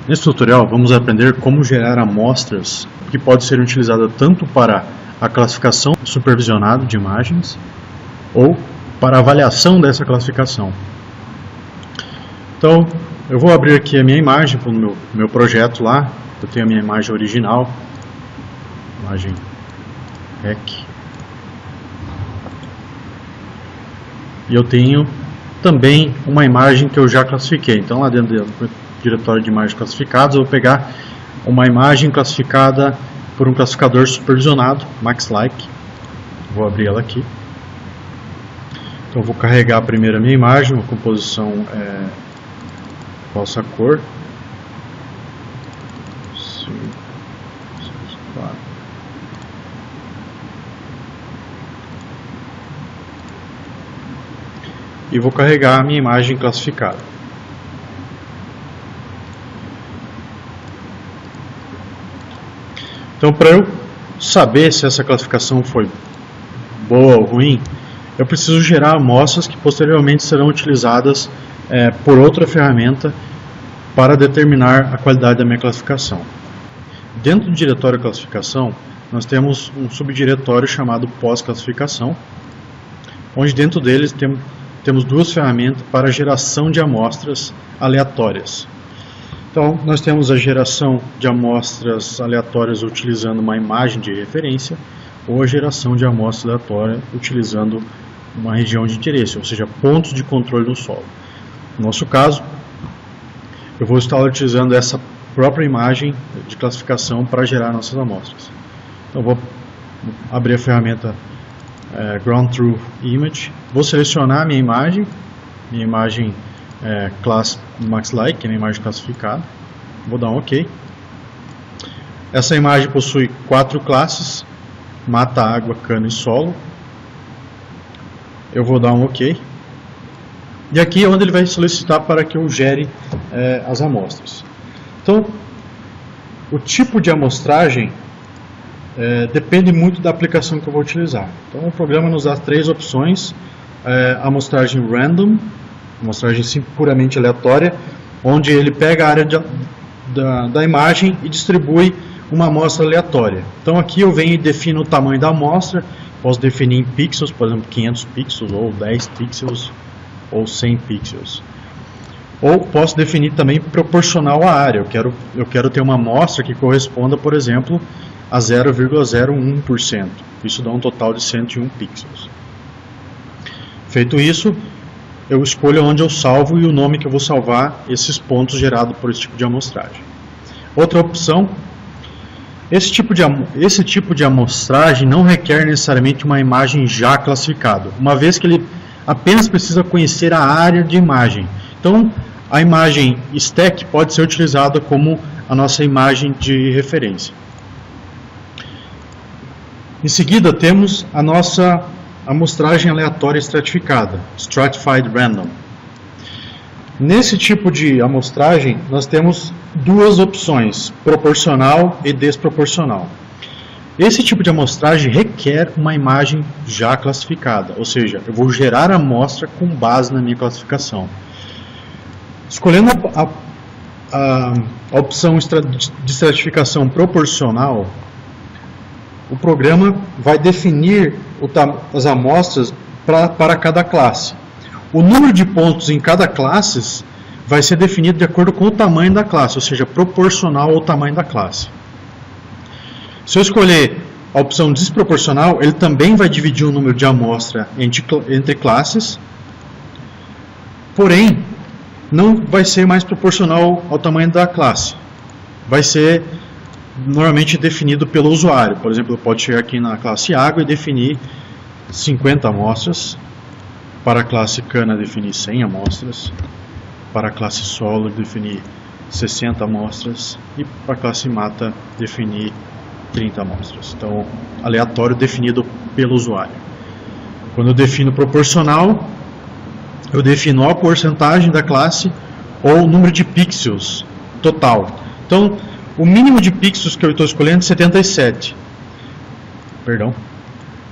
Nesse tutorial vamos aprender como gerar amostras que pode ser utilizada tanto para a classificação supervisionada de imagens ou para a avaliação dessa classificação. Então, eu vou abrir aqui a minha imagem no meu projeto lá. Eu tenho a minha imagem original, imagem REC. E eu tenho também uma imagem que eu já classifiquei. Então, lá dentro do diretório de imagens classificadas, eu vou pegar uma imagem classificada por um classificador supervisionado, MaxLike. Vou abrir ela aqui. Então, eu vou carregar primeiro a minha imagem, uma composição falsa cor. E vou carregar a minha imagem classificada. Então, para eu saber se essa classificação foi boa ou ruim, eu preciso gerar amostras que posteriormente serão utilizadas por outra ferramenta para determinar a qualidade da minha classificação. Dentro do diretório classificação, nós temos um subdiretório chamado pós-classificação, onde dentro deles temos duas ferramentas para a geração de amostras aleatórias. Então, nós temos a geração de amostras aleatórias utilizando uma imagem de referência ou a geração de amostras aleatórias utilizando uma região de interesse, ou seja, pontos de controle do solo. No nosso caso, eu vou estar utilizando essa própria imagem de classificação para gerar nossas amostras. Então, vou abrir a ferramenta Ground Truth Image, vou selecionar a minha imagem class MaxLike, que é a minha imagem classificada, vou dar um OK. Essa imagem possui 4 classes, mata, água, cana e solo. Eu vou dar um OK. E aqui é onde ele vai solicitar para que eu gere as amostras. Então, o tipo de amostragem depende muito da aplicação que eu vou utilizar. Então, o programa nos dá 3 opções: amostragem random, amostragem puramente aleatória, onde ele pega a área da imagem e distribui uma amostra aleatória. Então, aqui eu venho e defino o tamanho da amostra. Posso definir em pixels, por exemplo, 500 pixels, ou 10 pixels, ou 100 pixels. Ou posso definir também proporcional à área. Eu quero ter uma amostra que corresponda, por exemplo, a 0,01%. Isso dá um total de 101 pixels. Feito isso, eu escolho onde eu salvo e o nome que eu vou salvar esses pontos gerados por esse tipo de amostragem. Outra opção, esse tipo de amostragem não requer necessariamente uma imagem já classificada, uma vez que ele apenas precisa conhecer a área de imagem. Então, a imagem stack pode ser utilizada como a nossa imagem de referência. Em seguida, temos a nossa amostragem aleatória estratificada, Stratified Random. Nesse tipo de amostragem, nós temos duas opções, proporcional e desproporcional. Esse tipo de amostragem requer uma imagem já classificada, ou seja, eu vou gerar a amostra com base na minha classificação. Escolhendo a opção de estratificação proporcional, o programa vai definir as amostras para cada classe. O número de pontos em cada classe vai ser definido de acordo com o tamanho da classe, ou seja, proporcional ao tamanho da classe. Se eu escolher a opção desproporcional, ele também vai dividir o número de amostra entre classes, porém, não vai ser mais proporcional ao tamanho da classe. Vai ser normalmente definido pelo usuário. Por exemplo, eu posso chegar aqui na classe água e definir 50 amostras. Para a classe cana, definir 100 amostras. Para a classe solo, definir 60 amostras. E para a classe mata, definir 30 amostras. Então, aleatório definido pelo usuário. Quando eu defino proporcional, eu defino a porcentagem da classe ou o número de pixels total. Então, o mínimo de pixels que eu estou escolhendo é 77. Perdão.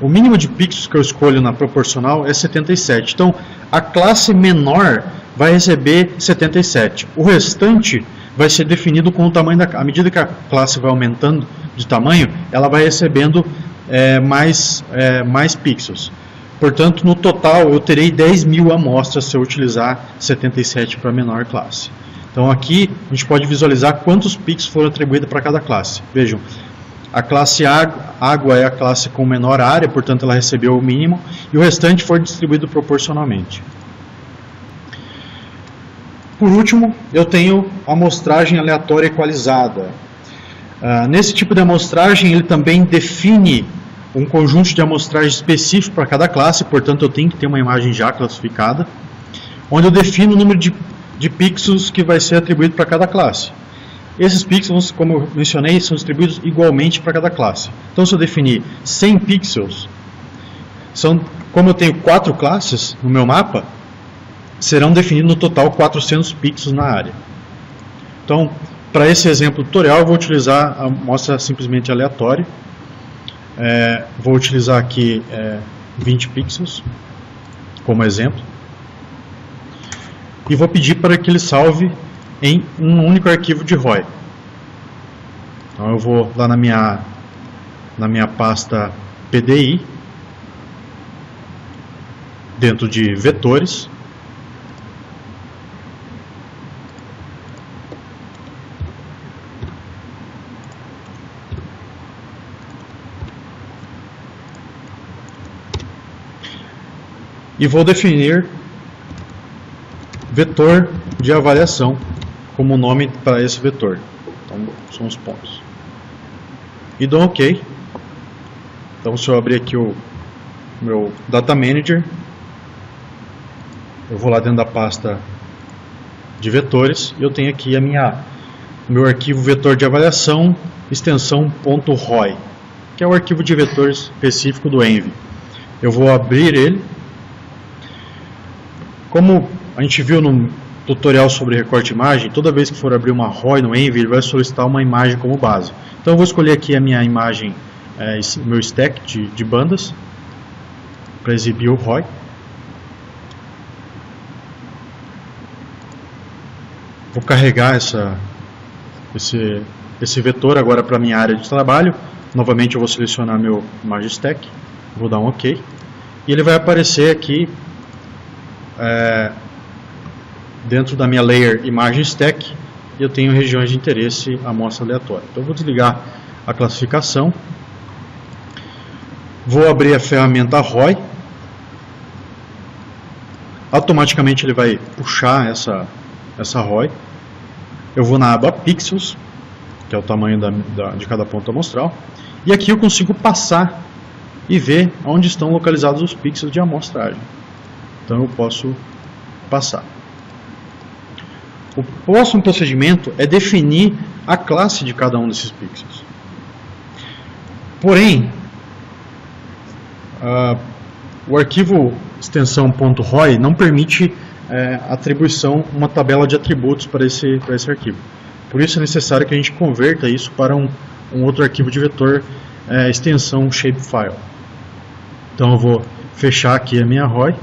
O mínimo de pixels que eu escolho na proporcional é 77. Então, a classe menor vai receber 77. O restante vai ser definido com o tamanho à medida que a classe vai aumentando de tamanho, ela vai recebendo mais pixels. Portanto, no total, eu terei 10.000 amostras se eu utilizar 77 para a menor classe. Então aqui a gente pode visualizar quantos pixels foram atribuídos para cada classe. Vejam, a classe água é a classe com menor área, portanto ela recebeu o mínimo, e o restante foi distribuído proporcionalmente. Por último, eu tenho a amostragem aleatória equalizada. Nesse tipo de amostragem, ele também define um conjunto de amostragem específico para cada classe, portanto eu tenho que ter uma imagem já classificada, onde eu defino o número de pixels que vai ser atribuído para cada classe. Esses pixels, como eu mencionei, são distribuídos igualmente para cada classe. Então, se eu definir 100 pixels, como eu tenho 4 classes no meu mapa, serão definidos no total 400 pixels na área. Então, para esse exemplo tutorial, eu vou utilizar a amostra simplesmente aleatória. Vou utilizar aqui 20 pixels como exemplo. E vou pedir para que ele salve em um único arquivo de ROI. Então eu vou lá na minha pasta PDI, dentro de vetores, e vou definir vetor de avaliação como nome para esse vetor. Então são os pontos. E dou OK. Então se eu abrir aqui o meu Data Manager, eu vou lá dentro da pasta de vetores e eu tenho aqui o meu arquivo vetor de avaliação, extensão .ROI, que é o arquivo de vetor específico do Envy. Eu vou abrir ele. Como a gente viu no tutorial sobre recorte de imagem, toda vez que for abrir uma ROI no Envy, ele vai solicitar uma imagem como base. Então eu vou escolher aqui a minha imagem, meu stack de bandas, para exibir o ROI. Vou carregar esse vetor agora para a minha área de trabalho. Novamente eu vou selecionar meu imagem stack, vou dar um OK. E ele vai aparecer aqui dentro da minha layer imagem stack, eu tenho regiões de interesse amostra aleatória. Então eu vou desligar a classificação, vou abrir a ferramenta ROI, automaticamente ele vai puxar essa ROI, eu vou na aba Pixels, que é o tamanho de cada ponto amostral, e aqui eu consigo passar e ver onde estão localizados os pixels de amostragem. Então eu posso passar. O próximo procedimento é definir a classe de cada um desses pixels. Porém, o arquivo extensão .ROI não permite atribuição, uma tabela de atributos para esse arquivo. Por isso é necessário que a gente converta isso para um outro arquivo de vetor, extensão shapefile. Então eu vou fechar aqui a minha ROI.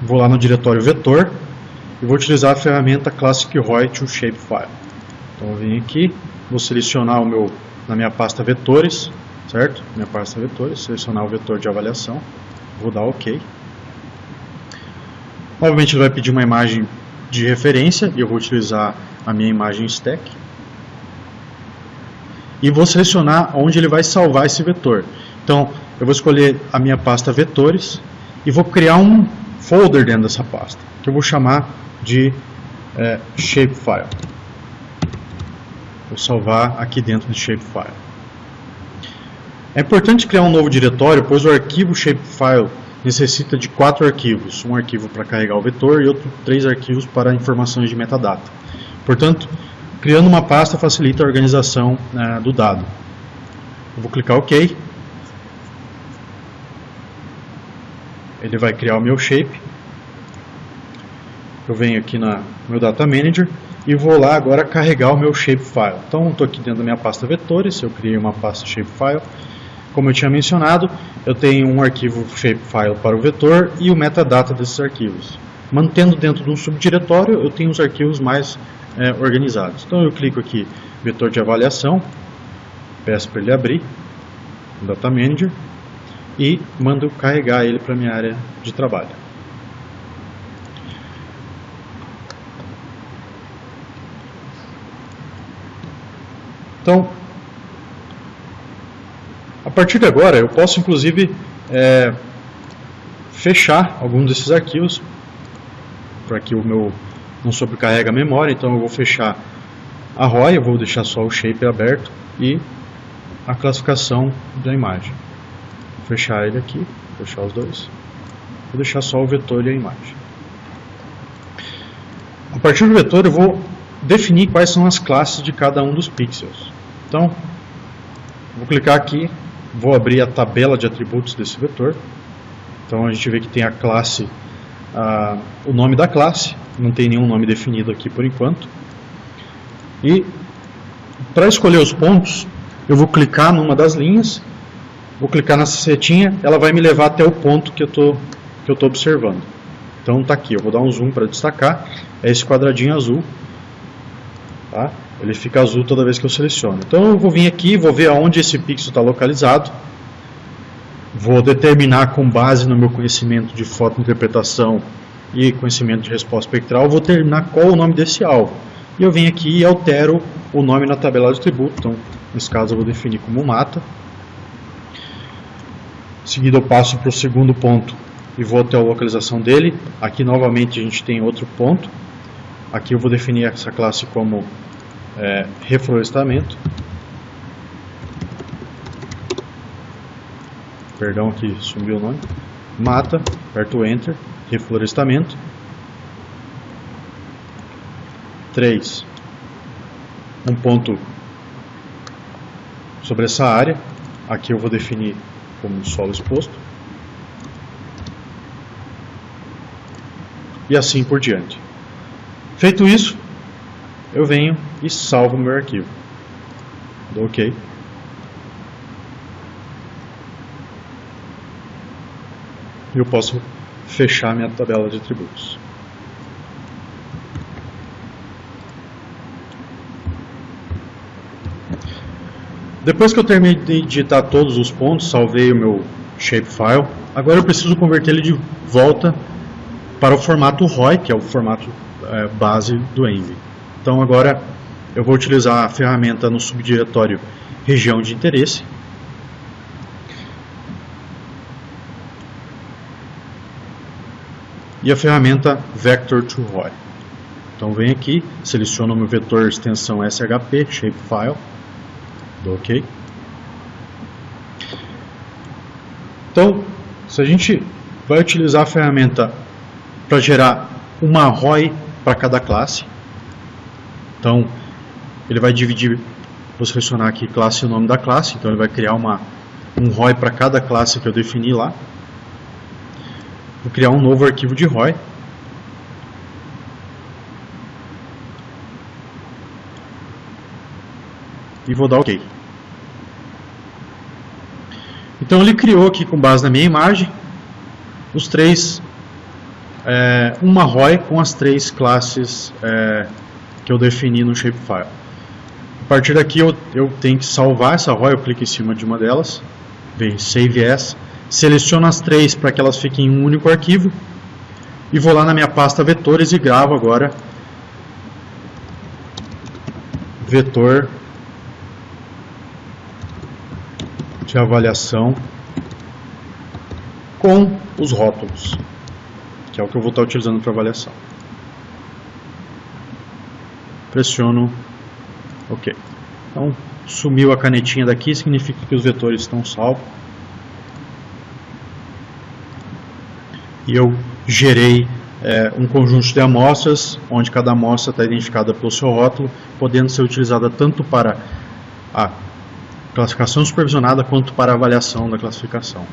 Vou lá no diretório vetor e vou utilizar a ferramenta Classic ROI to Shapefile. Então eu venho aqui, vou selecionar na minha pasta vetores, certo? Minha pasta vetores, selecionar o vetor de avaliação, vou dar OK. Novamente ele vai pedir uma imagem de referência e eu vou utilizar a minha imagem stack. E vou selecionar onde ele vai salvar esse vetor. Então eu vou escolher a minha pasta vetores e vou criar um folder dentro dessa pasta, que eu vou chamar de shapefile. Vou salvar aqui dentro de shapefile. É importante criar um novo diretório, pois o arquivo shapefile necessita de 4 arquivos. Um arquivo para carregar o vetor e 3 arquivos para informações de metadata. Portanto, criando uma pasta facilita a organização do dado. Eu vou clicar OK. Ele vai criar o meu shape. Eu venho aqui no meu Data Manager e vou lá agora carregar o meu shapefile. Então, estou aqui dentro da minha pasta vetores, eu criei uma pasta shapefile. Como eu tinha mencionado, eu tenho um arquivo shapefile para o vetor e o metadata desses arquivos. mantendo dentro de um subdiretório, eu tenho os arquivos mais organizados. Então eu clico aqui, vetor de avaliação, peço para ele abrir, o Data Manager, e mando carregar ele para a minha área de trabalho. Então, a partir de agora, eu posso inclusive fechar algum desses arquivos, para que o meu não sobrecarregue a memória. Então eu vou fechar a ROI, eu vou deixar só o shape aberto e a classificação da imagem. Vou fechar ele aqui, fechar os dois, vou deixar só o vetor e a imagem. A partir do vetor eu vou definir quais são as classes de cada um dos pixels. Então, vou clicar aqui, vou abrir a tabela de atributos desse vetor. Então a gente vê que tem a classe, o nome da classe, não tem nenhum nome definido aqui por enquanto. E para escolher os pontos, eu vou clicar numa das linhas, vou clicar nessa setinha, ela vai me levar até o ponto que eu estou observando. Então está aqui, eu vou dar um zoom para destacar, é esse quadradinho azul, tá? Ele fica azul toda vez que eu seleciono. Então eu vou vir aqui, vou ver aonde esse pixel está localizado, vou determinar com base no meu conhecimento de fotointerpretação e conhecimento de resposta espectral, vou determinar qual é o nome desse alvo. E eu venho aqui e altero o nome na tabela de atributo. Então, nesse caso eu vou definir como mata. Em seguida eu passo para o segundo ponto e vou até a localização dele. Aqui novamente a gente tem outro ponto. Aqui eu vou definir essa classe como reflorestamento. Perdão, aqui sumiu o nome. Mata, aperto Enter, reflorestamento. 3. Um ponto sobre essa área. Aqui eu vou definir como solo exposto. E assim por diante. Feito isso, eu venho e salvo o meu arquivo. Dou OK. E eu posso fechar minha tabela de atributos. Depois que eu terminei de digitar todos os pontos, salvei o meu shapefile, agora eu preciso converter ele de volta para o formato ROI, que é o formato base do Envy. Então agora eu vou utilizar a ferramenta no subdiretório região de interesse. E a ferramenta Vector to ROI. Então venho aqui, seleciono o meu vetor extensão SHP, shapefile, dou OK. Então, se a gente vai utilizar a ferramenta para gerar uma ROI para cada classe, então ele vai dividir, vou selecionar aqui classe e o nome da classe, então ele vai criar um ROI para cada classe que eu defini lá. Vou criar um novo arquivo de ROI. E vou dar OK. Então ele criou aqui com base na minha imagem os três, uma ROI com as três classes que eu defini no shapefile. A partir daqui eu tenho que salvar essa ROI, eu clico em cima de uma delas, vem Save As, seleciono as três para que elas fiquem em um único arquivo e vou lá na minha pasta vetores e gravo agora vetor de avaliação com os rótulos, que é o que eu vou estar utilizando para avaliação. Pressiono OK. Então sumiu a canetinha daqui, significa que os vetores estão salvos. E eu gerei um conjunto de amostras, onde cada amostra está identificada pelo seu rótulo, podendo ser utilizada tanto para a classificação supervisionada quanto para a avaliação da classificação.